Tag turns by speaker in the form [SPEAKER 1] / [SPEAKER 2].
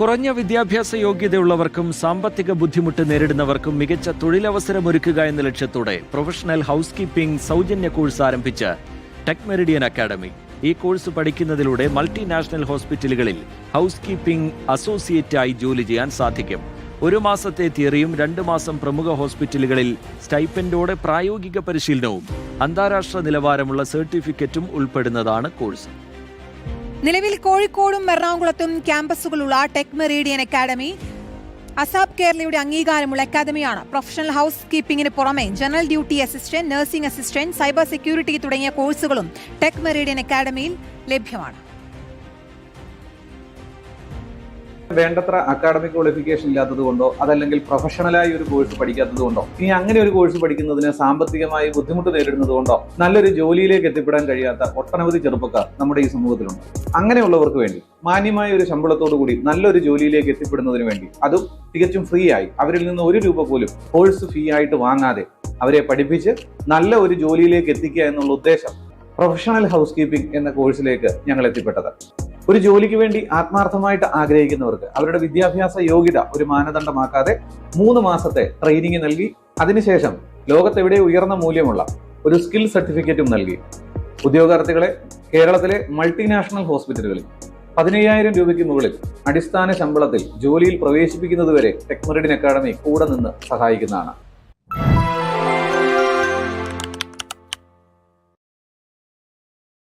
[SPEAKER 1] കുറഞ്ഞ വിദ്യാഭ്യാസ യോഗ്യതയുള്ളവർക്കും സാമ്പത്തിക ബുദ്ധിമുട്ട് നേരിടുന്നവർക്കും മികച്ച തൊഴിലവസരമൊരുക്കുക എന്ന ലക്ഷ്യത്തോടെ പ്രൊഫഷണൽ ഹൗസ് കീപ്പിംഗ് സൗജന്യ കോഴ്സ് ആരംഭിച്ച ടെക് മെറിഡിയൻ അക്കാദമി. ഈ കോഴ്സ് പഠിക്കുന്നതിലൂടെ മൾട്ടിനാഷണൽ ഹോസ്പിറ്റലുകളിൽ ഹൗസ് കീപ്പിംഗ് അസോസിയേറ്റായി ജോലി ചെയ്യാൻ സാധിക്കും. 1 മാസത്തെ തിയറിയും 2 മാസം പ്രമുഖ ഹോസ്പിറ്റലുകളിൽ സ്റ്റൈപ്പൻഡോടെ പ്രായോഗിക പരിശീലനവും അന്താരാഷ്ട്ര നിലവാരമുള്ള സർട്ടിഫിക്കറ്റും ഉൾപ്പെടുന്നതാണ് കോഴ്സ്.
[SPEAKER 2] നിലവിൽ കോഴിക്കോടും എറണാകുളത്തും ക്യാമ്പസുകളുള്ള ടെക് മെറിഡിയൻ അക്കാദമി അസാബ് കേരളയുടെ അംഗീകാരമുള്ള അക്കാദമിയാണ്. പ്രൊഫഷണൽ ഹൗസ് കീപ്പിംഗിന് പുറമെ general duty assistant, nursing assistant, cyber security തുടങ്ങിയ കോഴ്സുകളും ടെക് മെറിഡിയൻ അക്കാദമിയിൽ ലഭ്യമാണ്.
[SPEAKER 3] വേണ്ടത്ര അക്കാഡമിക് ക്വാളിഫിക്കേഷൻ ഇല്ലാത്തത് കൊണ്ടോ അതല്ലെങ്കിൽ പ്രൊഫഷണലായി ഒരു കോഴ്സ് പഠിക്കാത്തത് കൊണ്ടോ ഇനി അങ്ങനെ ഒരു കോഴ്സ് പഠിക്കുന്നതിന് സാമ്പത്തികമായി ബുദ്ധിമുട്ട് നേരിടുന്നത് കൊണ്ടോ നല്ലൊരു ജോലിയിലേക്ക് എത്തിപ്പെടാൻ കഴിയാത്ത ഒട്ടനവധി ചെറുപ്പക്കാർ നമ്മുടെ ഈ സമൂഹത്തിലുണ്ട്. അങ്ങനെയുള്ളവർക്ക് വേണ്ടി മാന്യമായ ഒരു ശമ്പളത്തോടു കൂടി നല്ലൊരു ജോലിയിലേക്ക് എത്തിപ്പെടുന്നതിന് വേണ്ടി, അതും തികച്ചും ഫ്രീ ആയി, അവരിൽ നിന്ന് 1 രൂപ പോലും കോഴ്സ് ഫീ ആയിട്ട് വാങ്ങാതെ അവരെ പഠിപ്പിച്ച് നല്ല ഒരു ജോലിയിലേക്ക് എത്തിക്കുക എന്നുള്ള ഉദ്ദേശം പ്രൊഫഷണൽ ഹൗസ് കീപ്പിംഗ് എന്ന കോഴ്സിലേക്ക് ഞങ്ങൾ എത്തിപ്പെട്ടത്. ഒരു ജോലിക്ക് വേണ്ടി ആത്മാർത്ഥമായിട്ട് ആഗ്രഹിക്കുന്നവർക്ക് അവരുടെ വിദ്യാഭ്യാസ യോഗ്യത ഒരു മാനദണ്ഡമാക്കാതെ 3 മാസത്തെ ട്രെയിനിങ് നൽകി അതിനുശേഷം ലോകത്തെവിടെ ഉയർന്ന മൂല്യമുള്ള ഒരു സ്കിൽ സർട്ടിഫിക്കറ്റും നൽകി ഉദ്യോഗാർത്ഥികളെ കേരളത്തിലെ മൾട്ടിനാഷണൽ ഹോസ്പിറ്റലുകളിൽ 15,000 രൂപയ്ക്ക് മുകളിൽ അടിസ്ഥാന ശമ്പളത്തിൽ ജോലിയിൽ പ്രവേശിപ്പിക്കുന്നതുവരെ ടെക് മെറിഡിയൻ അക്കാദമി കൂടെ നിന്ന് സഹായിക്കുന്നതാണ്.